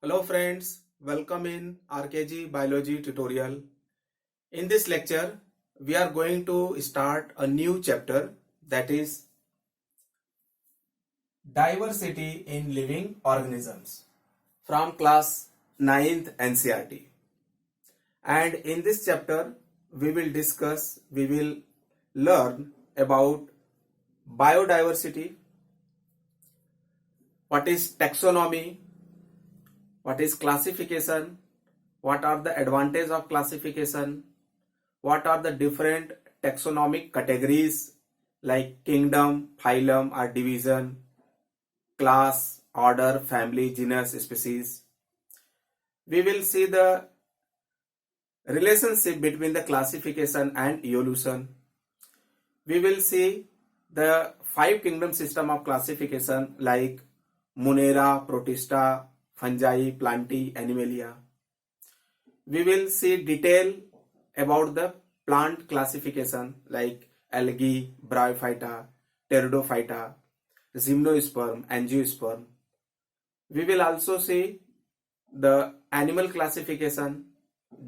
Hello friends, welcome in RKG Biology tutorial. In this lecture, we are going to start a new chapter, that is diversity in living organisms, from class 9th NCERT. And in this chapter, we will learn about biodiversity, what is taxonomy, what is classification, what are the advantages of classification, what are the different taxonomic categories like kingdom, phylum or division, class, order, family, genus, species. We will see the relationship between the classification and evolution. We will see the 5 kingdom system of classification like Monera, Protista, Fungi, Plantae, Animalia. We will see detail about the plant classification like algae, bryophyta, pteridophyta, gymnosperm, angiosperm. We will also see the animal classification,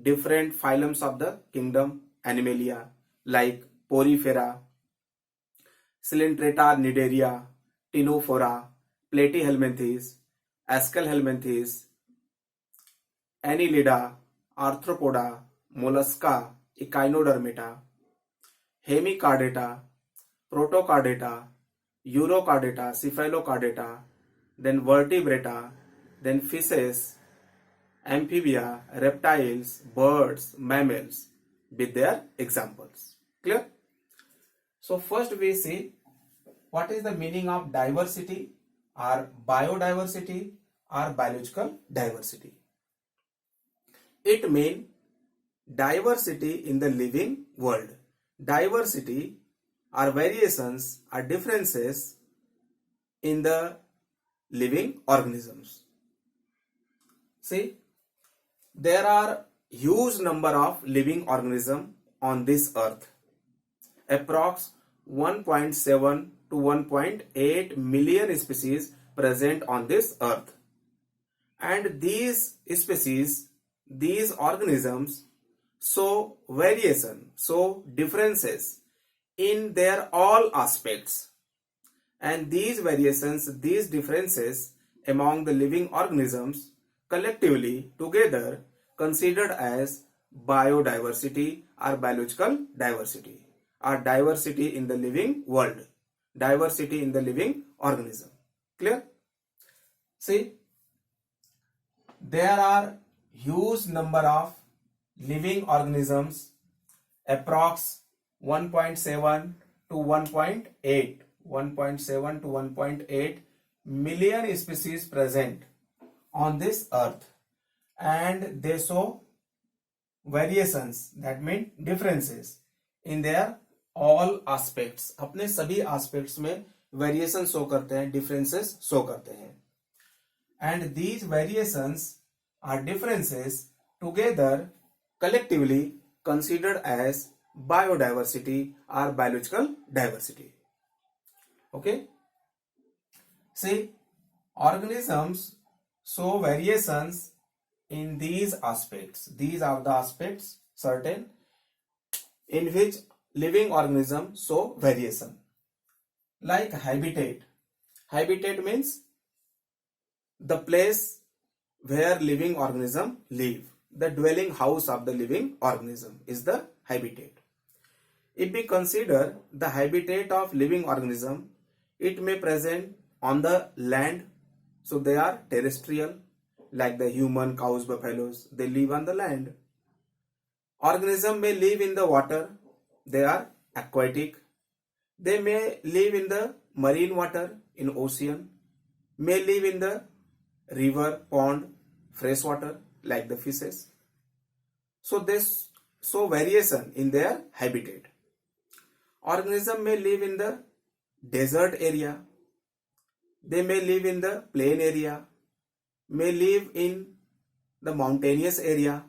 different phylums of the kingdom Animalia like Porifera, Coelenterata nidaria, Ctenophora, Platyhelminthes, Aschelhelminthes, Annelida, Arthropoda, Mollusca, Echinodermata, Hemicardata, Protocardata, Urocardata, Cephalocardata, then Vertebrata, then fishes, amphibia, reptiles, birds, mammals with their examples. Clear? So first we see what is the meaning of diversity or biodiversity or biological diversity. It means diversity in the living world. Diversity are variations or differences in the living organisms. See, there are huge number of living organisms on this earth. Approx 1.7 to 1.8 million species present on this earth. And these species, these organisms show variation, show differences in their all aspects. And these variations, these differences among the living organisms collectively together considered as biodiversity or biological diversity or diversity in the living world, diversity in the living organism. Clear? See, there are huge number of living organisms, approx 1.7 to 1.8 to 1.8 million species present on this earth, and they show variations, that mean differences in their all aspects. अपने सभी aspects में variation show करते हैं, differences show करते हैं. And these variations or differences together collectively considered as biodiversity or biological diversity. Okay? See, organisms show variations in these aspects. These are the aspects certain in which living organisms show variation. Like habitat. Habitat means the place where living organism live. The dwelling house of the living organism is the habitat. If we consider the habitat of living organism, it may present on the land, so they are terrestrial, like the human, cows, buffaloes, they live on the land. Organism may live in the water, they are aquatic. They may live in the marine water, in ocean, may live in the river, pond, fresh water, like the fishes. So this show variation in their habitat. Organism may live in the desert area, they may live in the plain area, may live in the mountainous area.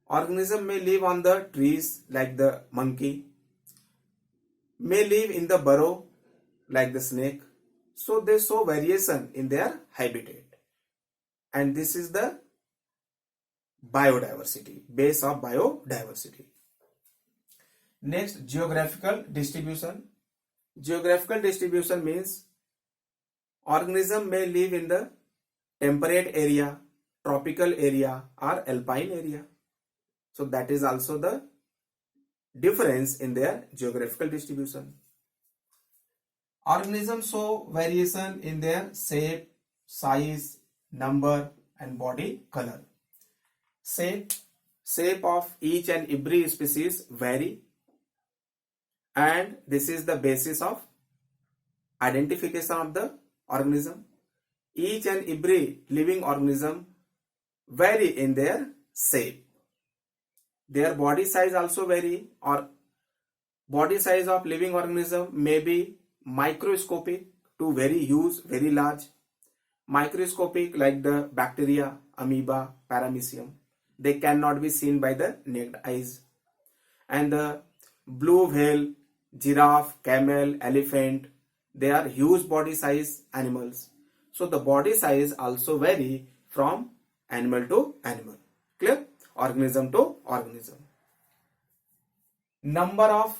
Organism may live on the trees like the monkey, may live in the burrow like the snake. So they show variation in their habitat. and this is the biodiversity, base of biodiversity. Next, geographical distribution. Geographical distribution means organism may live in the temperate area, tropical area or alpine area. So that is also the difference in their geographical distribution. Organisms show variation in their shape, size, number and body color. Shape of each and every species vary, and this is the basis of identification of the organism. Each and every living organism vary in their shape. Their body size also vary, or body size of living organism may be microscopic to very huge, very large. Microscopic like the bacteria, amoeba, paramecium. They cannot be seen by the naked eyes. And the blue whale, giraffe, camel, elephant, they are huge body size animals. So the body size also vary from animal to animal. Clear? Organism to organism. Number of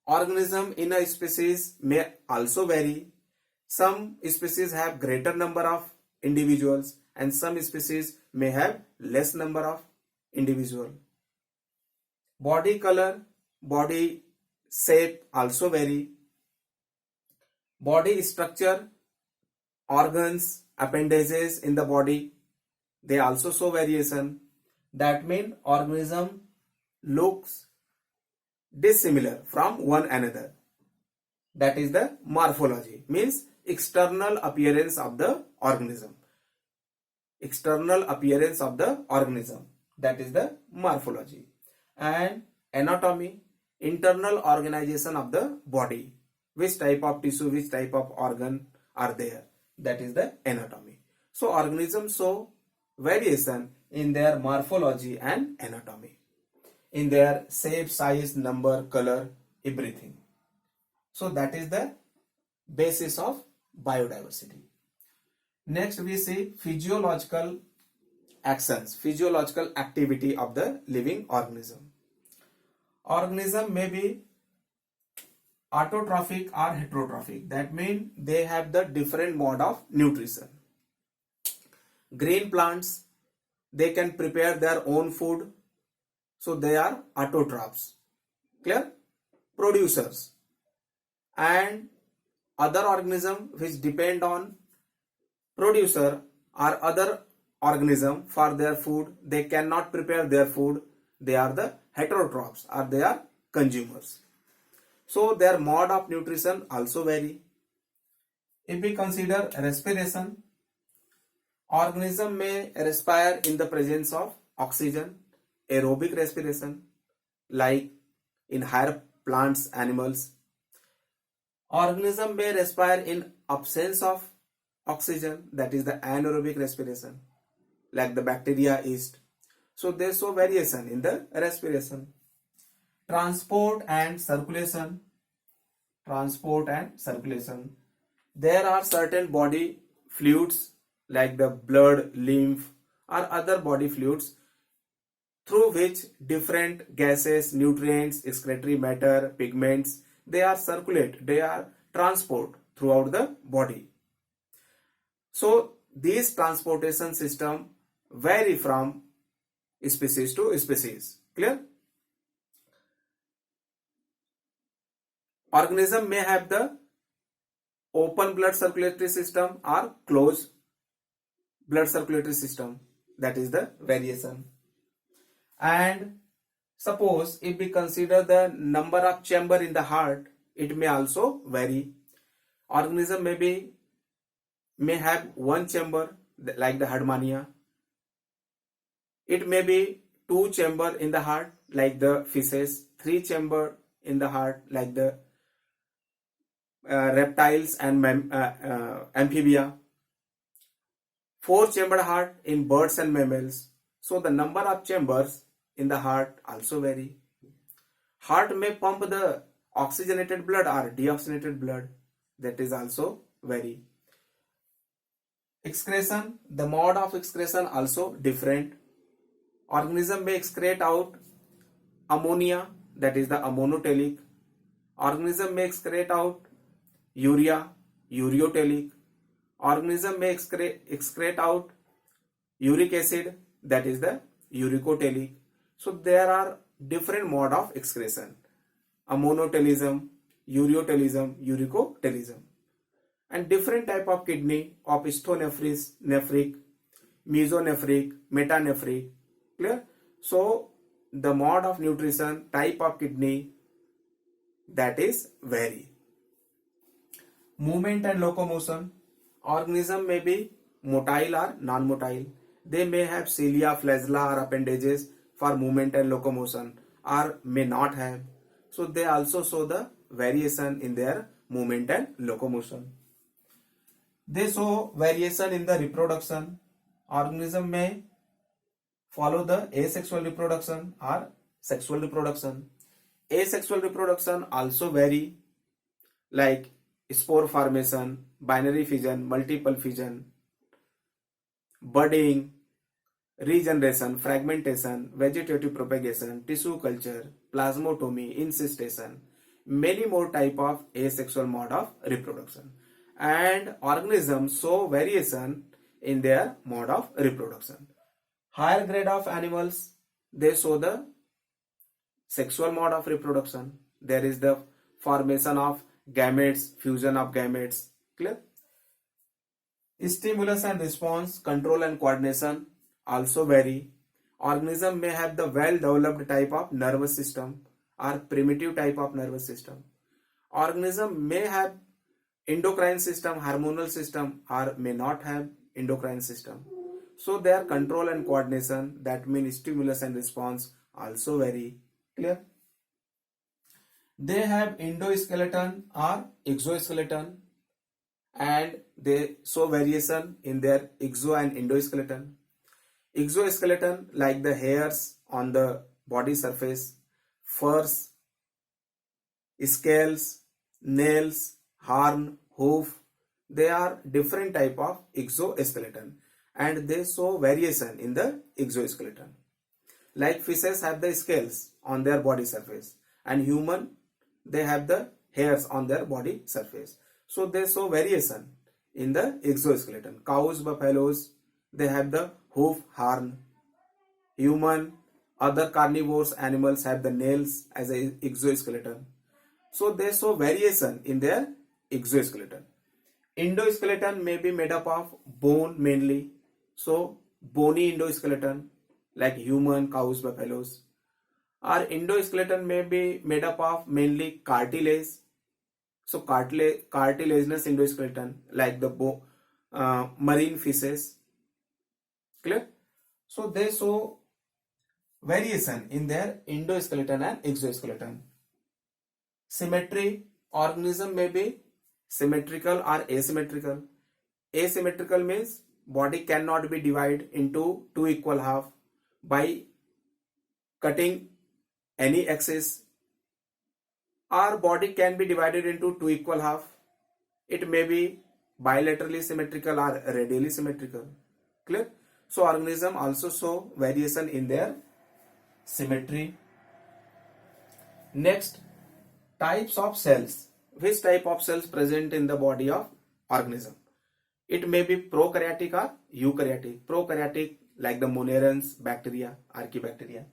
organism in a species may also vary. Some species have greater number of individuals and some species may have less number of individual. Body color, body shape also vary. Body structure, organs, appendages in the body, they also show variation. That means organism looks dissimilar from one another. That is the morphology, means external appearance of the organism. External appearance of the organism, that is the morphology. And anatomy, internal organization of the body, which type of tissue, which type of organ are there, that is the anatomy. So organisms show variation in their morphology and anatomy, in their shape, size, number, color, everything. So that is the basis of biodiversity. Next we see physiological actions, physiological activity of the living organism. Organism may be autotrophic or heterotrophic. That means they have the different mode of nutrition. Green plants, they can prepare their own food, so they are autotrophs. Clear? Producers. And other organism which depend on producer or other organism for their food, they cannot prepare their food, they are the heterotrophs or they are consumers. So their mode of nutrition also vary. If we consider respiration, organism may respire in the presence of oxygen, aerobic respiration, like in higher plants, animals. Organism may respire in absence of oxygen, that is the anaerobic respiration, like the bacteria, yeast. So there is so variation in the respiration. Transport and circulation. Transport and circulation. There are certain body fluids like the blood, lymph or other body fluids through which different gases, nutrients, excretory matter, pigments, they are circulate, they are transport throughout the body. So these transportation system vary from species to species. Clear? Organism may have the open blood circulatory system or closed blood circulatory system. That is the variation. And suppose if we consider the number of chamber in the heart, it may also vary. Organism may have one chamber like the Herdmania. It may be two chamber in the heart like the fishes, three chamber in the heart like the reptiles and amphibia, four chambered heart in birds and mammals. So the number of chambers in the heart also vary. Heart may pump the oxygenated blood or deoxygenated blood, that is also vary. Excretion, the mode of excretion also different. Organism may excrete out ammonia, that is the ammoniotelic. Organism may excrete out urea, ureotelic. Organism may excrete out uric acid, that is the uricotelic. So there are different mode of excretion: ammonotelism, ureotelism, uricotelism. And different type of kidney of nephric, mesonephric, metanephric. Clear? So the mode of nutrition, type of kidney, that is vary. Movement and locomotion. Organism may be motile or non-motile. They may have cilia, flagella or appendages for movement and locomotion, or may not have. So they also show the variation in their movement and locomotion. They show variation in the reproduction. Organism may follow the asexual reproduction or sexual reproduction. Asexual reproduction also vary, like spore formation, binary fission, multiple fission, budding, regeneration, fragmentation, vegetative propagation, tissue culture, plasmotomy, incestation, many more type of asexual mode of reproduction. And organisms show variation in their mode of reproduction. Higher grade of animals, they show the sexual mode of reproduction. There is the formation of gametes, fusion of gametes. Clear? Stimulus and response, control and coordination also vary. Organism may have the well-developed type of nervous system or primitive type of nervous system. Organism may have endocrine system, hormonal system, or may not have endocrine system. So their control and coordination, that means stimulus and response, also vary. Clear? They have endoskeleton or exoskeleton, and they show variation in their exo and endoskeleton. Exoskeleton, like the hairs on the body surface, furs, scales, nails, horn, hoof, they are different type of exoskeleton, and they show variation in the exoskeleton. Like fishes have the scales on their body surface, and human, they have the hairs on their body surface. So they show variation in the exoskeleton. Cows, buffaloes, they have the hoof, horn. Human, other carnivores, animals have the nails as an exoskeleton. So they show variation in their exoskeleton. Endoskeleton may be made up of bone mainly. So bony endoskeleton, like human, cows, buffaloes. Or endoskeleton may be made up of mainly cartilage. So cartilaginous endoskeleton, like the marine fishes. Clear? So they show variation in their endoskeleton and exoskeleton. Symmetry, organism may be symmetrical or asymmetrical. Asymmetrical means body cannot be divided into two equal half by cutting any axis. Our body can be divided into two equal half. It may be bilaterally symmetrical or radially symmetrical. Clear? So organism also show variation in their symmetry. Next, types of cells. Which type of cells present in the body of organism? It may be prokaryotic or eukaryotic. Prokaryotic, like the monerans, bacteria, archaebacteria.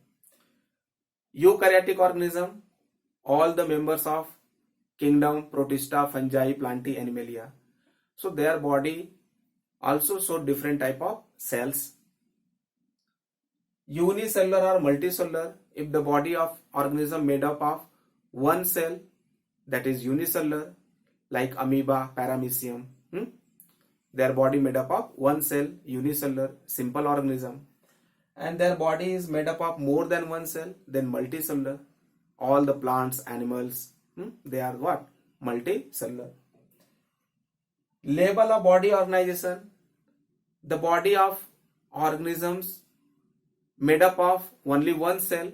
Eukaryotic organism, all the members of kingdom, protista, fungi, plantae, animalia. So their body also show different type of cells. Unicellular or multicellular, if the body of organism made up of one cell, that is unicellular, like amoeba, paramecium. Their body made up of one cell, unicellular, simple organism. And their body is made up of more than one cell, then multicellular. All the plants, animals, they are what? Multicellular. Label of body organization. The body of organisms made up of only one cell.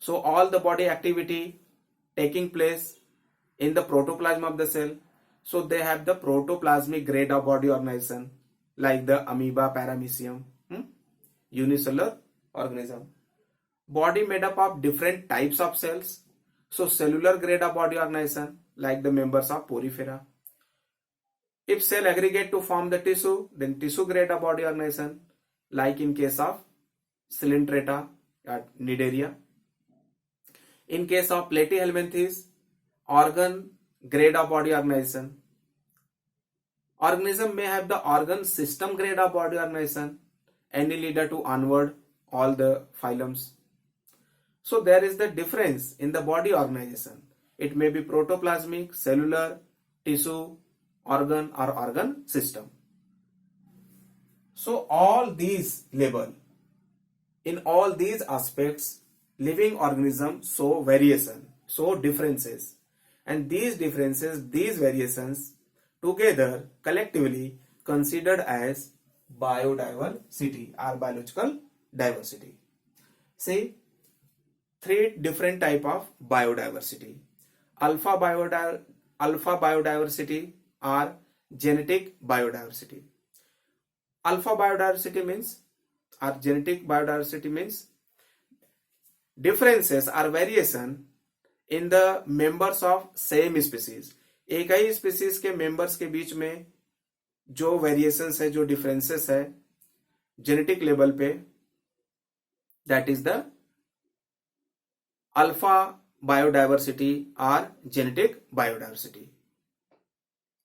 So all the body activity taking place in the protoplasm of the cell. So they have the protoplasmic grade of body organization. like the amoeba, paramecium, unicellular organism. Body made up of different types of cells. So cellular grade of body organization like the members of porifera. If cell aggregate to form the tissue, then tissue grade of body organization like in case of Coelenterata or Cnidaria. In case of Platyhelminthes, organ grade of body organization. Organism may have the organ system grade of body organization, Annelida to onward, all the phylums. So there is the difference in the body organization. It may be protoplasmic, cellular, tissue, organ or organ system. So all these label, in all these aspects, living organisms show variation, show differences. And these differences, these variations together collectively considered as biodiversity or biological diversity. See, three different type of biodiversity. Alpha biodiversity or genetic biodiversity. Alpha biodiversity means or genetic biodiversity means differences or variation in the members of same species. एक ही species के members के बीच में जो variations है, जो differences है genetic level पे, that is the alpha biodiversity or genetic biodiversity.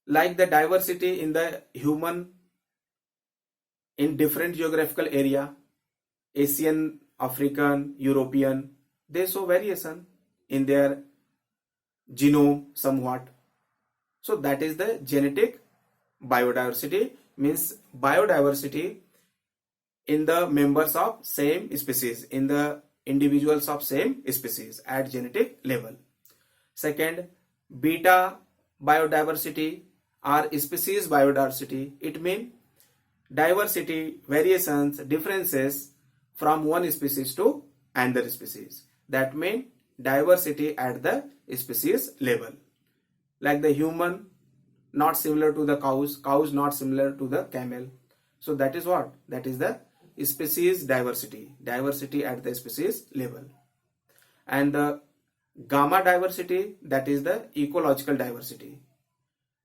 Like the diversity in the human in different geographical area, Asian, African, European, they show variation in their genome somewhat. So that is the genetic biodiversity, means biodiversity in the members of same species, in the individuals of same species at genetic level. Second, beta biodiversity or species biodiversity. It means diversity, variations, differences from one species to another species. That means diversity at the species level. Like the human not similar to the cows, cows not similar to the camel. So that is what? That is the species diversity, diversity at the species level. And the gamma diversity, that is the ecological diversity,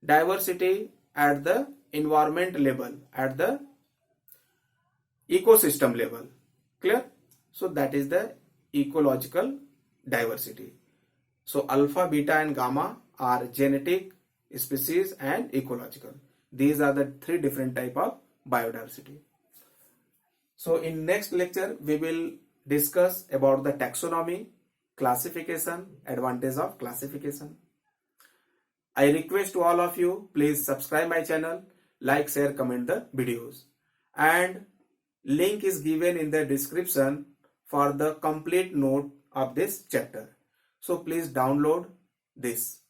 diversity at the environment level, at the ecosystem level. Clear? So that is the ecological diversity. So alpha, beta and gamma are genetic, species and ecological. These are the three different type of biodiversity. So in next lecture we will discuss about the taxonomy, classification, advantage of classification. I request to all of you, please subscribe my channel, like, share, comment the videos, and link is given in the description for the complete note of this chapter. So please download this.